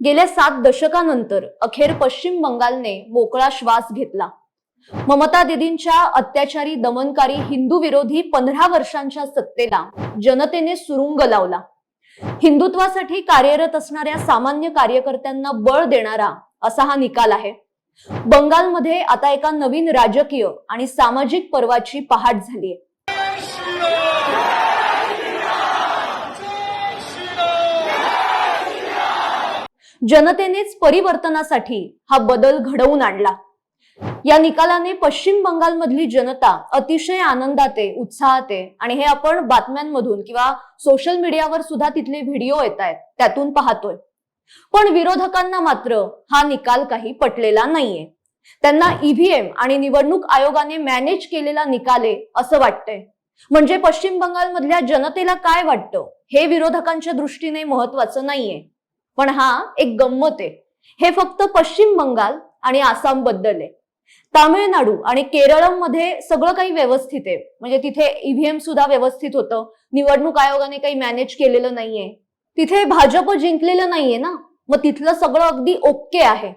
गेल्या 7 दशकानंतर अखेर पश्चिम बंगालने मोकळा श्वास घेतला। ममता दीदींच्या अत्याचारी दमनकारी हिंदू विरोधी 15 वर्षांच्या सत्तेला जनतेने सुरुंग लावला। हिंदुत्वासाठी कार्यरत असणाऱ्या सामान्य कार्यकर्त्यांना बळ देणारा असा हा निकाल आहे। बंगालमध्ये आता एका नवीन राजकीय आणि सामाजिक पर्वाची पहाट झालीय। जनतेनेच परिवर्तनासाठी हा बदल घडवून आणला। या निकालाने पश्चिम बंगालमधली जनता अतिशय आनंदात आहे, उत्साहात आहे आणि हे आपण बातम्यांमधून किंवा सोशल मीडियावर सुद्धा तिथले व्हिडिओ येतायत त्यातून पाहतोय। पण विरोधकांना मात्र हा निकाल काही पटलेला नाहीये। त्यांना ईव्हीएम आणि निवडणूक आयोगाने मॅनेज केलेला निकाल आहे असं वाटतंय। म्हणजे पश्चिम बंगालमधल्या जनतेला काय वाटतं हे विरोधकांच्या दृष्टीने महत्त्वाचं नाहीये। पण हा एक गंमत आहे, हे फक्त पश्चिम बंगाल आणि आसाम बद्दल आहे। तामिळनाडू आणि केरळमध्ये सगळं काही व्यवस्थित आहे, म्हणजे तिथे ईव्हीएम सुद्धा व्यवस्थित होतं, निवडणूक आयोगाने काही मॅनेज केलेलं नाहीये, तिथे भाजप जिंकलेलं नाहीये ना, मग तिथलं सगळं अगदी ओके आहे।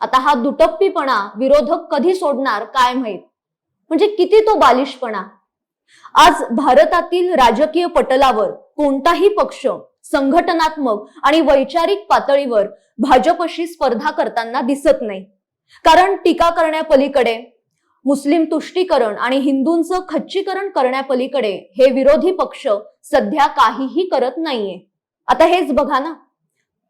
आता हा दुटप्पीपणा विरोधक कधी सोडणार काय माहित, म्हणजे किती तो बालिशपणा। आज भारतातील राजकीय पटलावर कोणताही पक्ष संघटनात्मक आणि वैचारिक पातळीवर भाजपशी स्पर्धा करताना दिसत नाही। कारण टीका करण्यापलीकडे, मुस्लिम तुष्टीकरण आणि हिंदूंचं खच्चीकरण करण्यापलीकडे हे विरोधी पक्ष सध्या काहीही करत नाहीये। आता हेच बघा ना,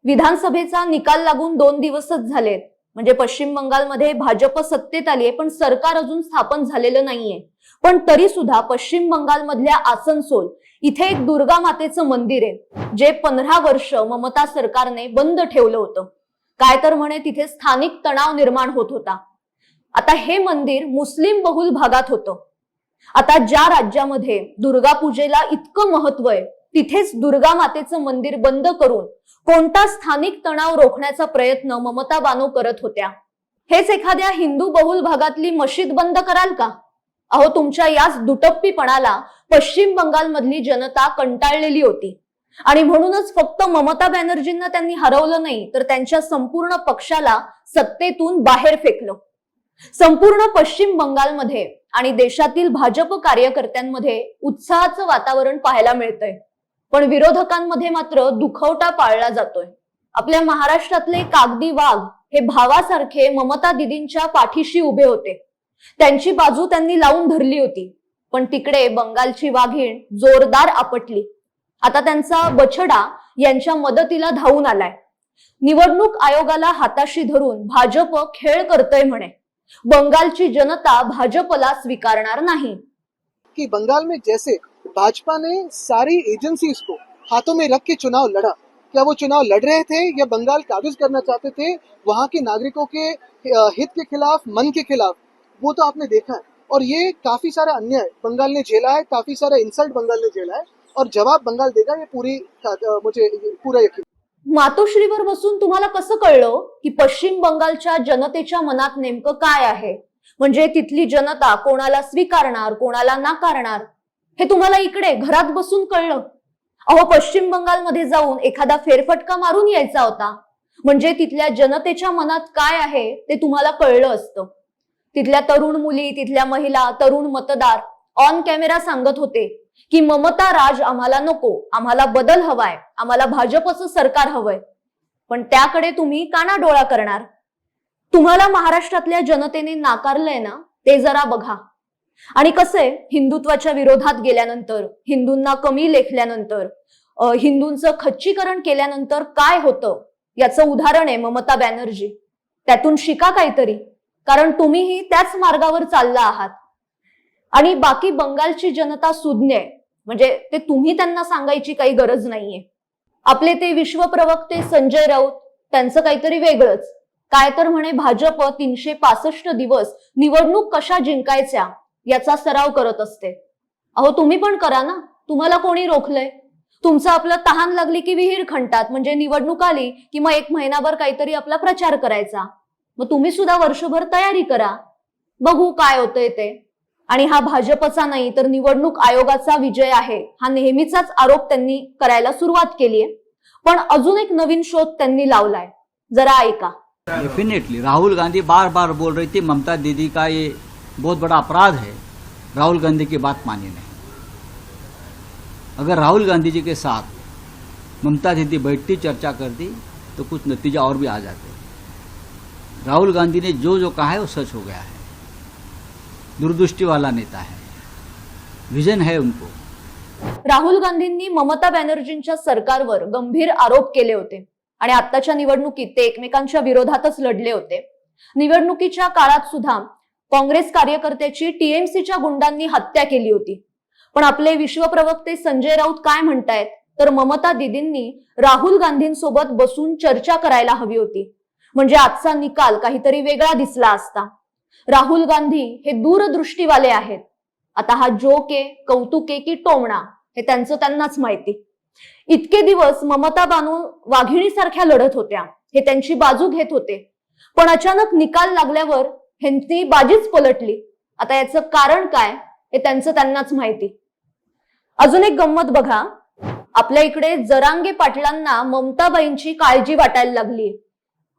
विधानसभेचा निकाल लागून 2 दिवसच झालेत, म्हणजे पश्चिम बंगालमध्ये भाजप सत्तेत आलीये पण सरकार अजून स्थापन झालेलं नाहीये। पण तरी सुद्धा पश्चिम बंगालमधल्या आसनसोल इथे एक दुर्गा मातेचं मंदिर आहे, जे 15 वर्ष ममता सरकारने बंद ठेवलं होतं। काय तर म्हणे तिथे स्थानिक तणाव निर्माण होत होता। आता हे मंदिर मुस्लिम बहुल भागात होतं। आता ज्या राज्यामध्ये दुर्गा पूजेला इतकं महत्व आहे, तिथेच दुर्गा मातेचं मंदिर बंद करून कोणता स्थानिक तणाव रोखण्याचा प्रयत्न ममता बानो करत होत्या। हेच एखाद्या हिंदू बहुल भागातली मशीद बंद कराल का? अहो, तुमच्या याच दुटप्पीपणाला पश्चिम बंगालमधली जनता कंटाळलेली होती आणि म्हणूनच फक्त ममता बॅनर्जींना त्यांनी हरवलं नाही, तर त्यांच्या संपूर्ण पक्षाला सत्तेतून बाहेर फेकलं। संपूर्ण पश्चिम बंगालमध्ये आणि देशातील भाजप कार्यकर्त्यांमध्ये उत्साहाचं वातावरण पाहायला मिळतंय, पण विरोधकांमध्ये मात्र दुखवटा पाळला जातोय। आपल्या महाराष्ट्रातले कागदी वाघ हे भावासारखे ममता दीदींच्या पाठीशी उभे होते, त्यांची बाजू त्यांनी लावून धरली होती। पण तिकडे बंगालची वाघीण जोरदार आपटली। आता त्यांचा बछडा यांच्या मदतीला धावून आलाय। निवडणूक आयोगाला हाताशी धरून भाजप खेळ करतय म्हणे। बंगालची जनता भाजपला स्वीकारणार नाही। कि बंगाल में जैसे भाजपा ने सारी एजेंसीज को हाथों में रख के चुनाव लड़ा, क्या वो चुनाव लड़ रहे थे या बंगाल काबिज करना चाहते थे वहां के नागरिकों के हित के खिलाफ, मन के खिलाफ, वो तो आपने देखा है। और ये काफी सारा अन्याय बंगाल ने झेला है, काफी सारा इंसल्ट बंगाल ने झेला है और जवाब बंगाल देगा, ये मुझे पूरा यकीन। मातोश्रीवर बसून तुम्हाला कसं कळलं की पश्चिम बंगालच्या जनतेच्या मनात नेमकं काय आहे, म्हणजे तिथली जनता कोणाला स्वीकारणार कोणाला नाकारणार हे तुम्हाला इकडे घरात बसून कळलं? अहो, पश्चिम बंगालमध्ये जाऊन एखादा फेरफटका मारून यायचा होता, म्हणजे तिथल्या जनतेच्या मनात काय आहे ते तुम्हाला कळलं असतं। तिथल्या तरुण मुली, तिथल्या महिला, तरुण मतदार ऑन कॅमेरा सांगत होते की ममता राज आम्हाला नको, आम्हाला बदल हवाय, आम्हाला भाजपचं सरकार हवंय। पण त्याकडे तुम्ही कानाडोळा करणार। तुम्हाला महाराष्ट्रातल्या जनतेने नाकारलंय ना, ते जरा बघा। आणि कसंय, हिंदुत्वाच्या विरोधात गेल्यानंतर, हिंदूंना कमी लेखल्यानंतर, हिंदूंचं खच्चीकरण केल्यानंतर काय होतं याचं उदाहरण आहे ममता बॅनर्जी। त्यातून शिका काहीतरी, कारण तुम्हीही त्याच मार्गावर चालला आहात। आणि बाकी बंगालची जनता सुज्ञ आहे, म्हणजे ते तुम्ही त्यांना सांगायची काही गरज नाहीये। आपले ते विश्व प्रवक्ते संजय राऊत, त्यांचं काहीतरी वेगळंच, काय तर म्हणे भाजप 365 दिवस निवडणूक कशा जिंकायच्या याचा सराव करत असते। अहो, तुम्ही पण करा ना, तुम्हाला कोणी रोखलंय? तुमचं आपलं तहान लागली की विहीर खणतात, म्हणजे निवडणूक आली की मग 1 महिनाभर काहीतरी आपला प्रचार करायचा। मग तुम्ही सुद्धा वर्षभर तयारी करा, बघू काय होतंय ते। आणि हा भाजपचा नाही तर निवडणूक आयोगाचा विजय आहे हा नेहमीचाच आरोप त्यांनी करायला सुरुवात केलीये। पण अजून एक नवीन शोध त्यांनी लावलाय, जरा ऐका. डेफिनेटली राहुल गांधी बार बार बोल रही थी ममता दीदी का ये बहुत बड़ा अपराध है, राहुल गांधी की बात मानी नहीं. अगर राहुल गांधी जी के साथ ममता दीदी बैठती, चर्चा करती तो कुछ नतीजा और भी आ जाते. राहुल गांधी ने जो जो कहा है वो सच हो गया है. दूरदृष्टि वाला नेता है, विजन है उनको. राहुल गांधींनी ममता बॅनर्जींच्या सरकारवर गंभीर आरोप केले होते आणि आताच्या निवडणुकीत ते एकमेकांच्या विरोधातच लढले होते. निवडणुकीच्या काळात सुद्धा काँग्रेस कार्यकर्त्याची टीएमसीच्या गुंडांनी हत्या केली होती. पण आपले विश्वप्रवक्ते संजय राऊत काय म्हणतायत तर ममता दीदींनी राहुल गांधींसोबत बसून चर्चा करायला हवी होती, म्हणजे आजचा निकाल काहीतरी वेगळा दिसला असता. राहुल गांधी हे दूरदृष्टीवाले आहेत. आता हा जोक आहे, कौतुक आहे की टोमणा हे त्यांनाच माहिती. इतके दिवस ममता बानू वाघिणीसारख्या लढत होत्या, हे त्यांची बाजू घेत होते. पण अचानक निकाल लागल्यावर ह्यांची बाजीच पलटली. आता याचं कारण काय हे त्यांनाच माहिती. अजून एक गंमत बघा, आपल्या इकडे जरांगे पाटलांना ममताबाईंची काळजी वाटायला लागली.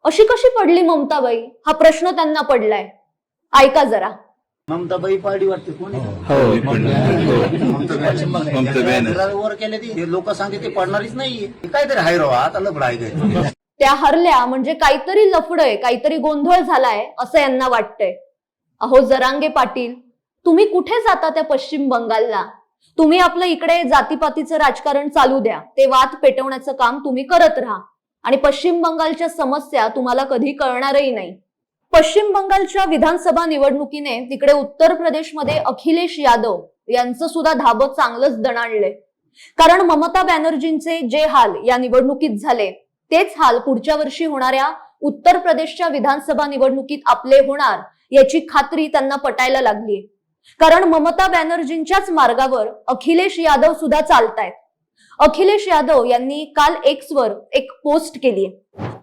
अशी कशी पडली ममताबाई हा प्रश्न त्यांना पडलाय. ऐका जरा. ममताबाई पार्टी वाटते कोणी वर केले ते लोक सांगते ते पडणारच नाहीये. काहीतरी हाय राव, आता लफडा आहे. त्या हरल्या म्हणजे काहीतरी लफडय, काहीतरी गोंधळ झालाय असं यांना वाटतंय. अहो जरांगे पाटील, तुम्ही कुठे जाता त्या पश्चिम बंगालला? तुम्ही आपलं इकडे जातीपातीचं राजकारण चालू द्या, ते वाद पेटवण्याचं काम तुम्ही करत राहा आणि पश्चिम बंगालच्या समस्या तुम्हाला कधी कळणारही नाही. पश्चिम बंगालच्या विधानसभा निवडणुकीने तिकडे उत्तर प्रदेशमध्ये अखिलेश यादव यांचं सुद्धा धाबं चांगलंच दणाणलंय. कारण ममता बॅनर्जींचे जे हाल या निवडणुकीत झाले तेच हाल पुढच्या वर्षी होणाऱ्या उत्तर प्रदेशच्या विधानसभा निवडणुकीत आपले होणार याची खात्री त्यांना पटायला लागली. कारण ममता बॅनर्जींच्याच मार्गावर अखिलेश यादव सुद्धा चालतायत. अखिलेश यादव यांनी काल एक्सवर एक पोस्ट केली.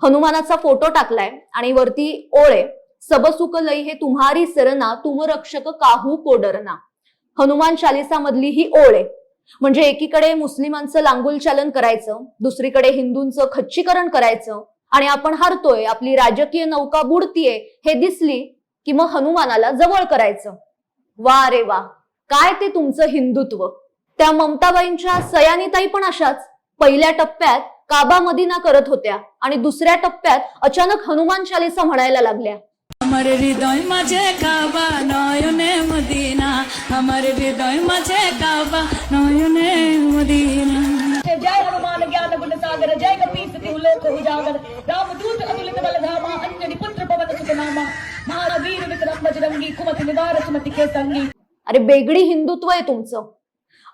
हनुमानाचा फोटो टाकलाय आणि वरती ओळ आहे, सब सुख लई हे तुम्हारी सरना, तुम रक्षक काहू को डरना. हनुमान चालिसा मधली ही ओळ आहे. म्हणजे एकीकडे मुस्लिमांचं लांगुल चालन करायचं, दुसरीकडे हिंदूंचं खच्चीकरण करायचं आणि आपण हारतोय, आपली राजकीय नौका बुडतीये हे दिसली की मग हनुमानाला जवळ करायचं. वा रे वा, काय ते तुमचं हिंदुत्व. त्या ममताबाईंच्या सयानीताई पण अशाच. पहिल्या टप्प्यात काबा मदिना करत होत्या आणि दुसऱ्या टप्प्यात अचानक हनुमान चालिसा म्हणायला लागल्या. हमारे हृदय माझे काबा नयने मदीना, हमारे हृदय माझे काबा नयने मदीना. जय हनुमान ज्ञान गुण सागर, जय कपीस तिहु लोक उजागर, रामदूत अतुलित बल धामा, अंजनी पुत्र पवन सुत नामा, महावीर विक्रम बजरंगी, कुमति निवार सुमति के संगी. अरे बेगडी हिंदुत्व आहे तुमचं.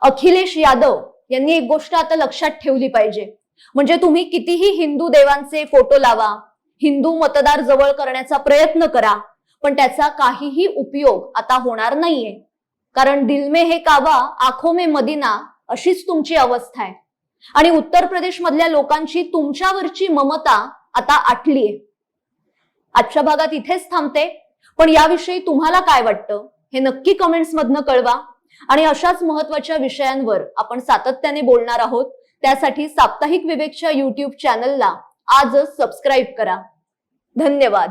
अखिलेश यादव यांनी एक गोष्ट आता लक्षात ठेवली पाहिजे, म्हणजे तुम्ही कितीही हिंदू देवांचे फोटो लावा, हिंदू मतदार जवळ करण्याचा प्रयत्न करा, पण त्याचा काहीही उपयोग आता होणार नाहीये. कारण दिल में है काबा, आंखों में मदीना अशीच तुमची अवस्था आहे. आणि उत्तर प्रदेश मधल्या लोकांची तुमच्यावरची ममता आता आटलीये. आजच्या भागात इथेच थांबते, पण याविषयी तुम्हाला काय वाटतं हे नक्की कमेंट्स मधनं कळवा. आणि अशाच महत्वाच्या विषयांवर आपण सातत्याने बोलणार आहोत. त्यासाठी साप्ताहिक विवेकच्या YouTube चॅनलला आजच सबस्क्राईब करा. धन्यवाद.